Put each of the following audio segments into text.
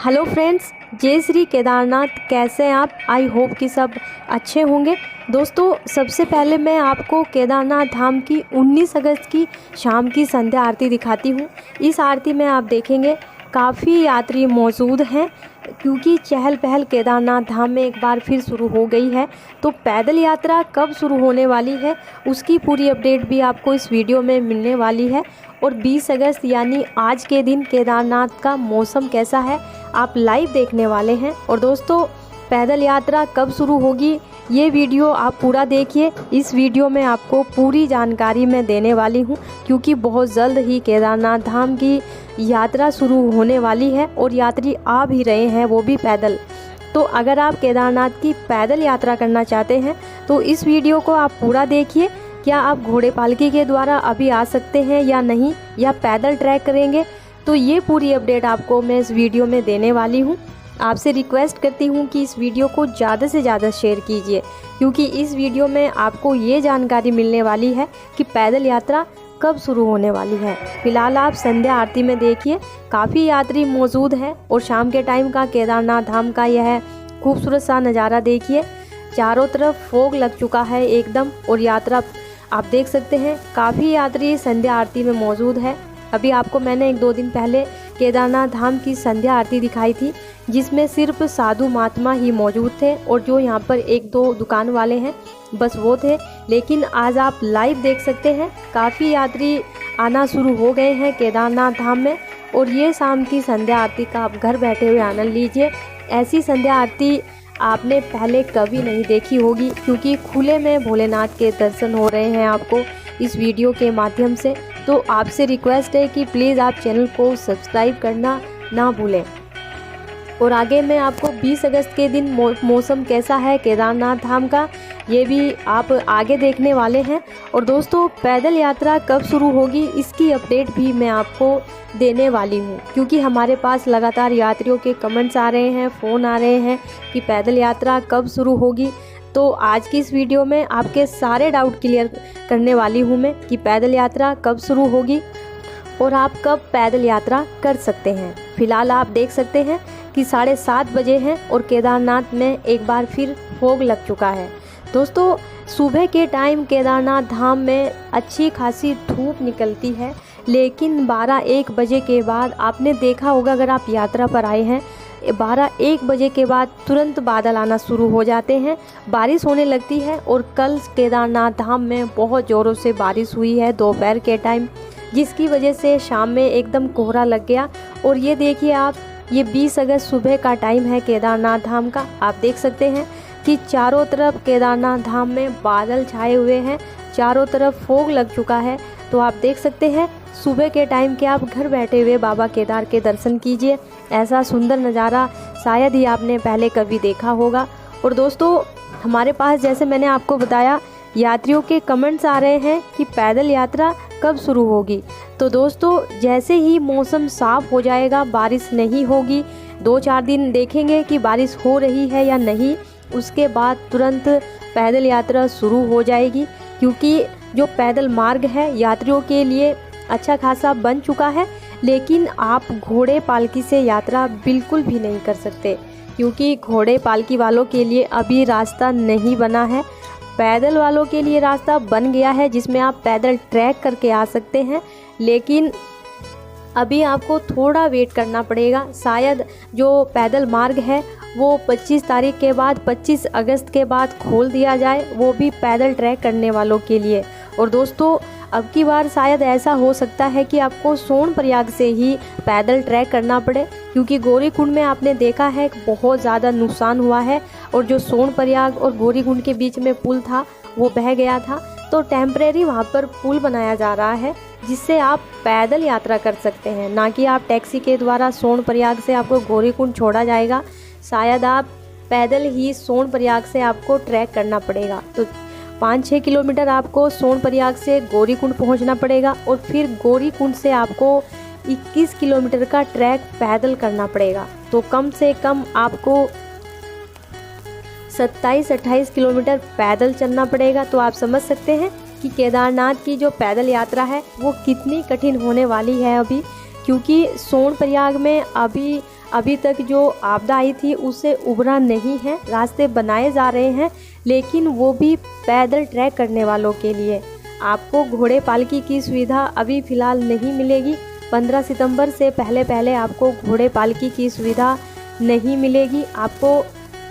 Hello friends, जय श्री केदारनाथ। कैसे हैं आप? आई होप कि सब अच्छे होंगे। दोस्तों, सबसे पहले मैं आपको केदारनाथ धाम की 19 अगस्त की शाम की संध्या आरती दिखाती हूँ। इस आरती में आप देखेंगे काफ़ी यात्री मौजूद हैं, क्योंकि चहल पहल केदारनाथ धाम में एक बार फिर शुरू हो गई है। तो पैदल यात्रा कब शुरू होने वाली है उसकी पूरी अपडेट भी आपको इस वीडियो में मिलने वाली है। और 20 अगस्त यानी आज के दिन केदारनाथ का मौसम कैसा है आप लाइव देखने वाले हैं। और दोस्तों, पैदल यात्रा कब शुरू होगी ये वीडियो आप पूरा देखिए। इस वीडियो में आपको पूरी जानकारी मैं देने वाली हूँ, क्योंकि बहुत जल्द ही केदारनाथ धाम की यात्रा शुरू होने वाली है और यात्री आ भी रहे हैं, वो भी पैदल। तो अगर आप केदारनाथ की पैदल यात्रा करना चाहते हैं तो इस वीडियो को आप पूरा देखिए। क्या आप घोड़े पालकी के द्वारा अभी आ सकते हैं या नहीं, या पैदल ट्रैक करेंगे, तो ये पूरी अपडेट आपको मैं इस वीडियो में देने वाली हूँ। आपसे रिक्वेस्ट करती हूँ कि इस वीडियो को ज़्यादा से ज़्यादा शेयर कीजिए, क्योंकि इस वीडियो में आपको ये जानकारी मिलने वाली है कि पैदल यात्रा कब शुरू होने वाली है। फिलहाल आप संध्या आरती में देखिए, काफ़ी यात्री मौजूद हैं और शाम के टाइम का केदारनाथ धाम का यह खूबसूरत सा नज़ारा देखिए। चारों तरफ फोग लग चुका है एकदम, और यात्रा आप देख सकते हैं काफ़ी यात्री संध्या आरती में मौजूद है। अभी आपको मैंने 1-2 दिन पहले केदारनाथ धाम की संध्या आरती दिखाई थी, जिसमें सिर्फ साधु महात्मा ही मौजूद थे और जो यहाँ पर 1-2 दुकान वाले हैं बस वो थे। लेकिन आज आप लाइव देख सकते हैं काफ़ी यात्री आना शुरू हो गए हैं केदारनाथ धाम में। और ये शाम की संध्या आरती का आप घर बैठे हुए आनंद लीजिए। ऐसी संध्या आरती आपने पहले कभी नहीं देखी होगी, क्योंकि खुले में भोलेनाथ के दर्शन हो रहे हैं आपको इस वीडियो के माध्यम से। तो आपसे रिक्वेस्ट है कि प्लीज़ आप चैनल को सब्सक्राइब करना ना भूलें। और आगे मैं आपको 20 अगस्त के दिन मौसम कैसा है केदारनाथ धाम का, ये भी आप आगे देखने वाले हैं। और दोस्तों, पैदल यात्रा कब शुरू होगी इसकी अपडेट भी मैं आपको देने वाली हूँ, क्योंकि हमारे पास लगातार यात्रियों के कमेंट्स आ रहे हैं, फ़ोन आ रहे हैं कि पैदल यात्रा कब शुरू होगी। तो आज की इस वीडियो में आपके सारे डाउट क्लियर करने वाली हूँ मैं कि पैदल यात्रा कब शुरू होगी और आप कब पैदल यात्रा कर सकते हैं। फिलहाल आप देख सकते हैं कि 7:30 बजे हैं और केदारनाथ में एक बार फिर फोग लग चुका है। दोस्तों, सुबह के टाइम केदारनाथ धाम में अच्छी खासी धूप निकलती है, लेकिन 12-1 बजे के बाद आपने देखा होगा, अगर आप यात्रा पर आए हैं, 12-1 बजे के बाद तुरंत बादल आना शुरू हो जाते हैं, बारिश होने लगती है। और कल केदारनाथ धाम में बहुत ज़ोरों से बारिश हुई है दोपहर के टाइम, जिसकी वजह से शाम में एकदम कोहरा लग गया। और ये देखिए आप, ये 20 अगस्त सुबह का टाइम है केदारनाथ धाम का। आप देख सकते हैं कि चारों तरफ केदारनाथ धाम में बादल छाए हुए हैं, चारों तरफ फोग लग चुका है। तो आप देख सकते हैं सुबह के टाइम के आप घर बैठे हुए बाबा केदार के दर्शन कीजिए। ऐसा सुंदर नज़ारा शायद ही आपने पहले कभी देखा होगा। और दोस्तों, हमारे पास जैसे मैंने आपको बताया, यात्रियों के कमेंट्स आ रहे हैं कि पैदल यात्रा कब शुरू होगी। तो दोस्तों, जैसे ही मौसम साफ हो जाएगा, बारिश नहीं होगी, 2-4 दिन देखेंगे कि बारिश हो रही है या नहीं, उसके बाद तुरंत पैदल यात्रा शुरू हो जाएगी। क्योंकि जो पैदल मार्ग है यात्रियों के लिए अच्छा खासा बन चुका है, लेकिन आप घोड़े पालकी से यात्रा बिल्कुल भी नहीं कर सकते, क्योंकि घोड़े पालकी वालों के लिए अभी रास्ता नहीं बना है। पैदल वालों के लिए रास्ता बन गया है, जिसमें आप पैदल ट्रैक करके आ सकते हैं, लेकिन अभी आपको थोड़ा वेट करना पड़ेगा। शायद जो पैदल मार्ग है वो 25 तारीख के बाद, 25 अगस्त के बाद खोल दिया जाए, वो भी पैदल ट्रैक करने वालों के लिए। और दोस्तों, अब की बार शायद ऐसा हो सकता है कि आपको सोनप्रयाग से ही पैदल ट्रैक करना पड़े, क्योंकि गौरीकुंड में आपने देखा है बहुत ज़्यादा नुकसान हुआ है, और जो सोनप्रयाग और गौरीकुंड के बीच में पुल था वो बह गया था। तो टेम्परेरी वहाँ पर पुल बनाया जा रहा है, जिससे आप पैदल यात्रा कर सकते हैं, ना कि आप टैक्सी के द्वारा सोनप्रयाग से आपको गौरीकुंड छोड़ा जाएगा। शायद आप पैदल ही सोनप्रयाग से आपको ट्रैक करना पड़ेगा। तो 5-6 किलोमीटर आपको सोनप्रयाग से गौरीकुंड पहुंचना पड़ेगा, और फिर गौरीकुंड से आपको 21 किलोमीटर का ट्रैक पैदल करना पड़ेगा। तो कम से कम आपको 27-28 किलोमीटर पैदल चलना पड़ेगा। तो आप समझ सकते हैं कि केदारनाथ की जो पैदल यात्रा है वो कितनी कठिन होने वाली है अभी, क्योंकि सोनप्रयाग में अभी तक जो आपदा आई थी उससे उबरा नहीं है। रास्ते बनाए जा रहे हैं, लेकिन वो भी पैदल ट्रैक करने वालों के लिए। आपको घोड़े पालकी की सुविधा अभी फ़िलहाल नहीं मिलेगी। 15 सितंबर से पहले आपको घोड़े पालकी की सुविधा नहीं मिलेगी। आपको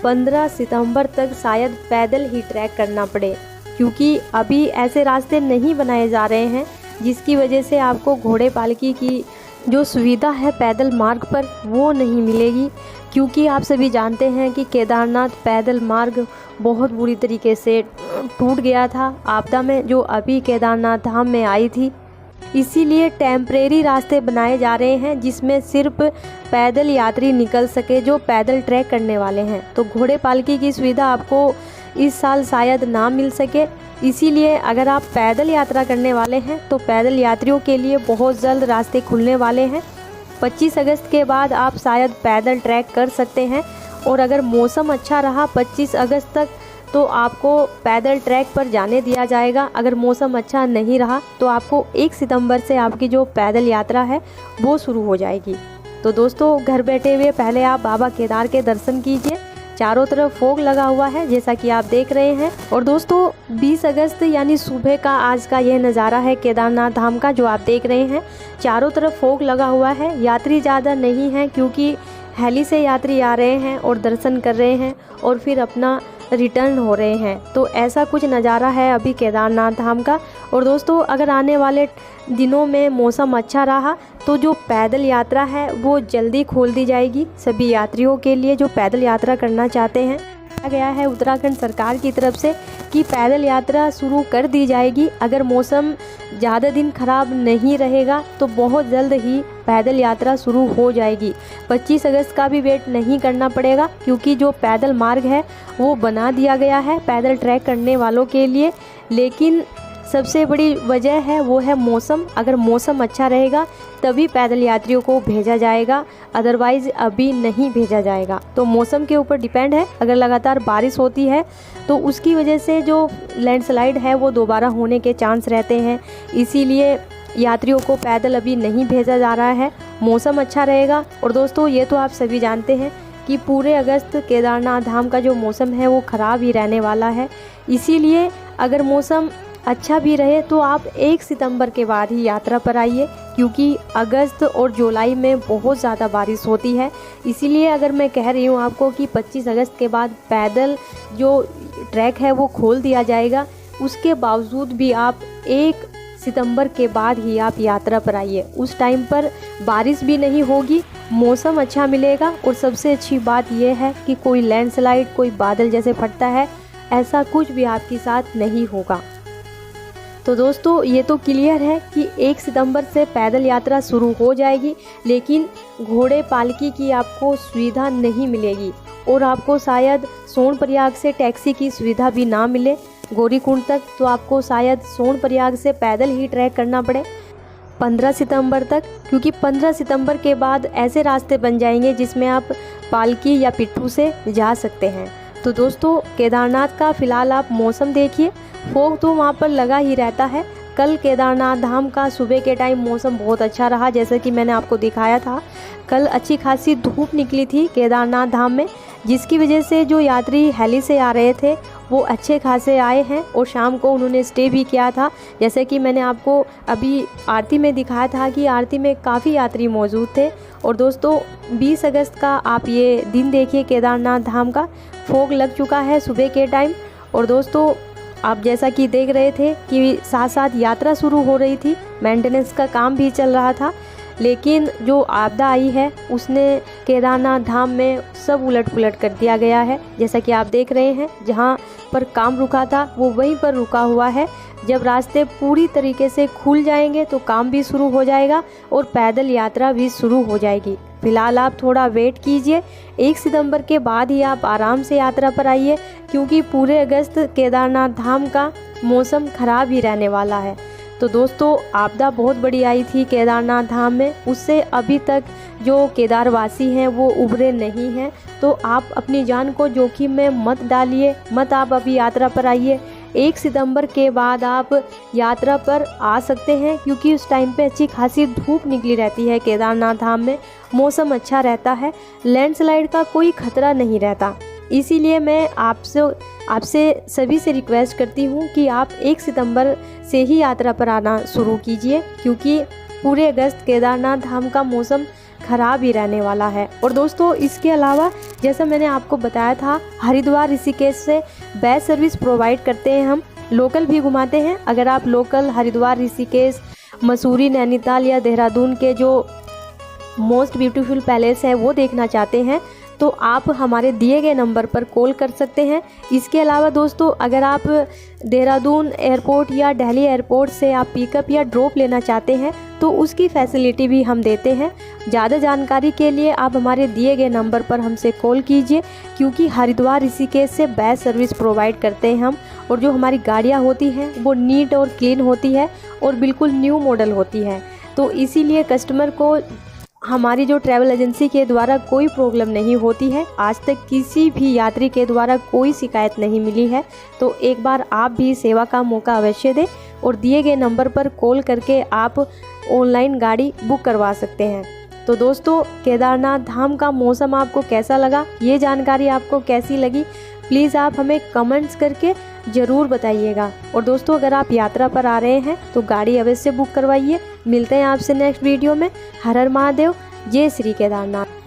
15 सितंबर तक शायद पैदल ही ट्रैक करना पड़े, क्योंकि अभी ऐसे रास्ते नहीं बनाए जा रहे हैं जिसकी वजह से आपको घोड़े पालकी की जो सुविधा है पैदल मार्ग पर वो नहीं मिलेगी। क्योंकि आप सभी जानते हैं कि केदारनाथ पैदल मार्ग बहुत बुरी तरीके से टूट गया था आपदा में जो अभी केदारनाथ धाम में आई थी। इसीलिए टेम्परेरी रास्ते बनाए जा रहे हैं जिसमें सिर्फ पैदल यात्री निकल सके जो पैदल ट्रैक करने वाले हैं। तो घोड़े पालकी की सुविधा आपको इस साल शायद ना मिल सके। इसीलिए अगर आप पैदल यात्रा करने वाले हैं तो पैदल यात्रियों के लिए बहुत जल्द रास्ते खुलने वाले हैं। 25 अगस्त के बाद आप शायद पैदल ट्रैक कर सकते हैं, और अगर मौसम अच्छा रहा 25 अगस्त तक तो आपको पैदल ट्रैक पर जाने दिया जाएगा। अगर मौसम अच्छा नहीं रहा तो आपको 1 सितंबर से आपकी जो पैदल यात्रा है वो शुरू हो जाएगी। तो दोस्तों, घर बैठे हुए पहले आप बाबा केदार के दर्शन कीजिए। चारों तरफ फोग लगा हुआ है जैसा कि आप देख रहे हैं। और दोस्तों, 20 अगस्त यानी सुबह का आज का यह नज़ारा है केदारनाथ धाम का जो आप देख रहे हैं। चारों तरफ फोग लगा हुआ है। यात्री ज़्यादा नहीं है क्योंकि हेली से यात्री आ रहे हैं और दर्शन कर रहे हैं और फिर अपना रिटर्न हो रहे हैं। तो ऐसा कुछ नज़ारा है अभी केदारनाथ धाम का। और दोस्तों, अगर आने वाले दिनों में मौसम अच्छा रहा तो जो पैदल यात्रा है वो जल्दी खोल दी जाएगी सभी यात्रियों के लिए जो पैदल यात्रा करना चाहते हैं। कहा गया है उत्तराखंड सरकार की तरफ से कि पैदल यात्रा शुरू कर दी जाएगी। अगर मौसम ज़्यादा दिन खराब नहीं रहेगा तो बहुत जल्द ही पैदल यात्रा शुरू हो जाएगी। 25 अगस्त का भी वेट नहीं करना पड़ेगा क्योंकि जो पैदल मार्ग है वो बना दिया गया है पैदल ट्रैक करने वालों के लिए। लेकिन सबसे बड़ी वजह है वो है मौसम। अगर मौसम अच्छा रहेगा तभी पैदल यात्रियों को भेजा जाएगा, अदरवाइज़ अभी नहीं भेजा जाएगा। तो मौसम के ऊपर डिपेंड है। अगर लगातार बारिश होती है तो उसकी वजह से जो लैंडस्लाइड है वो दोबारा होने के चांस रहते हैं। इसीलिए यात्रियों को पैदल अभी नहीं भेजा जा रहा है। मौसम अच्छा रहेगा। और दोस्तों, ये तो आप सभी जानते हैं कि पूरे अगस्त केदारनाथ धाम का जो मौसम है वो ख़राब ही रहने वाला है। इसीलिए अगर मौसम अच्छा भी रहे तो आप 1 सितंबर के बाद ही यात्रा पर आइए, क्योंकि अगस्त और जुलाई में बहुत ज़्यादा बारिश होती है। इसीलिए अगर मैं कह रही हूँ आपको कि 25 अगस्त के बाद पैदल जो ट्रैक है वो खोल दिया जाएगा, उसके बावजूद भी आप 1 सितंबर के बाद ही आप यात्रा पर आइए। उस टाइम पर बारिश भी नहीं होगी, मौसम अच्छा मिलेगा। और सबसे अच्छी बात यह है कि कोई लैंडस्लाइड, कोई बादल जैसे फटता है, ऐसा कुछ भी आपके साथ नहीं होगा। तो दोस्तों, ये तो क्लियर है कि 1 सितंबर से पैदल यात्रा शुरू हो जाएगी, लेकिन घोड़े पालकी की आपको सुविधा नहीं मिलेगी और आपको शायद सोनप्रयाग से टैक्सी की सुविधा भी ना मिले गौरीकुंड तक। तो आपको शायद सोनप्रयाग से पैदल ही ट्रैक करना पड़े 15 सितंबर तक, क्योंकि 15 सितंबर के बाद ऐसे रास्ते बन जाएंगे जिसमें आप पालकी या पिट्ठू से जा सकते हैं। तो दोस्तों, केदारनाथ का फ़िलहाल आप मौसम देखिए। फोग तो वहाँ पर लगा ही रहता है। कल केदारनाथ धाम का सुबह के टाइम मौसम बहुत अच्छा रहा, जैसे कि मैंने आपको दिखाया था। कल अच्छी खासी धूप निकली थी केदारनाथ धाम में, जिसकी वजह से जो यात्री हेली से आ रहे थे वो अच्छे खासे आए हैं और शाम को उन्होंने स्टे भी किया था। जैसे कि मैंने आपको अभी आरती में दिखाया था कि आरती में काफ़ी यात्री मौजूद थे। और दोस्तों, 20 अगस्त का आप ये दिन देखिए, केदारनाथ धाम का फोग लग चुका है सुबह के टाइम। और दोस्तों, आप जैसा कि देख रहे थे कि साथ साथ यात्रा शुरू हो रही थी, मेंटेनेंस का काम भी चल रहा था, लेकिन जो आपदा आई है उसने केदारनाथ धाम में सब उलट पुलट कर दिया गया है। जैसा कि आप देख रहे हैं, जहां पर काम रुका था वो वहीं पर रुका हुआ है। जब रास्ते पूरी तरीके से खुल जाएंगे तो काम भी शुरू हो जाएगा और पैदल यात्रा भी शुरू हो जाएगी। फिलहाल आप थोड़ा वेट कीजिए, 1 सितंबर के बाद ही आप आराम से यात्रा पर आइए, क्योंकि पूरे अगस्त केदारनाथ धाम का मौसम ख़राब ही रहने वाला है। तो दोस्तों, आपदा बहुत बड़ी आई थी केदारनाथ धाम में, उससे अभी तक जो केदारवासी हैं वो उभरे नहीं हैं। तो आप अपनी जान को जोखिम में मत डालिए, मत आप अभी यात्रा पर आइए। 1 सितंबर के बाद आप यात्रा पर आ सकते हैं, क्योंकि उस टाइम पे अच्छी खासी धूप निकली रहती है केदारनाथ धाम में, मौसम अच्छा रहता है, लैंडस्लाइड का कोई खतरा नहीं रहता। इसीलिए मैं आपसे सभी से रिक्वेस्ट करती हूँ कि आप 1 सितंबर से ही यात्रा पर आना शुरू कीजिए, क्योंकि पूरे अगस्त केदारनाथ धाम का मौसम ख़राब ही रहने वाला है। और दोस्तों इसके अलावा जैसा मैंने आपको बताया था, हरिद्वार ऋषिकेश से बेस्ट सर्विस प्रोवाइड करते हैं, हम लोकल भी घुमाते हैं। अगर आप लोकल हरिद्वार ऋषिकेश मसूरी नैनीताल या देहरादून के जो मोस्ट ब्यूटीफुल पैलेस है वो देखना चाहते हैं तो आप हमारे दिए गए नंबर पर कॉल कर सकते हैं। इसके अलावा दोस्तों अगर आप देहरादून एयरपोर्ट या दिल्ली एयरपोर्ट से आप पिकअप या ड्रॉप लेना चाहते हैं तो उसकी फैसिलिटी भी हम देते हैं। ज़्यादा जानकारी के लिए आप हमारे दिए गए नंबर पर हमसे कॉल कीजिए, क्योंकि हरिद्वार ऋषिकेश से बेस्ट सर्विस प्रोवाइड करते हैं हम, और जो हमारी गाड़ियाँ होती हैं वो नीट और क्लीन होती है और बिल्कुल न्यू मॉडल होती है। तो इसीलिए कस्टमर को हमारी जो ट्रैवल एजेंसी के द्वारा कोई प्रॉब्लम नहीं होती है। आज तक किसी भी यात्री के द्वारा कोई शिकायत नहीं मिली है। तो एक बार आप भी सेवा का मौका अवश्य दें और दिए गए नंबर पर कॉल करके आप ऑनलाइन गाड़ी बुक करवा सकते हैं। तो दोस्तों केदारनाथ धाम का मौसम आपको कैसा लगा, ये जानकारी आपको कैसी लगी, प्लीज़ आप हमें कमेंट्स करके ज़रूर बताइएगा। और दोस्तों अगर आप यात्रा पर आ रहे हैं तो गाड़ी अवश्य बुक करवाइए। मिलते हैं आपसे नेक्स्ट वीडियो में। हर हर महादेव, जय श्री केदारनाथ।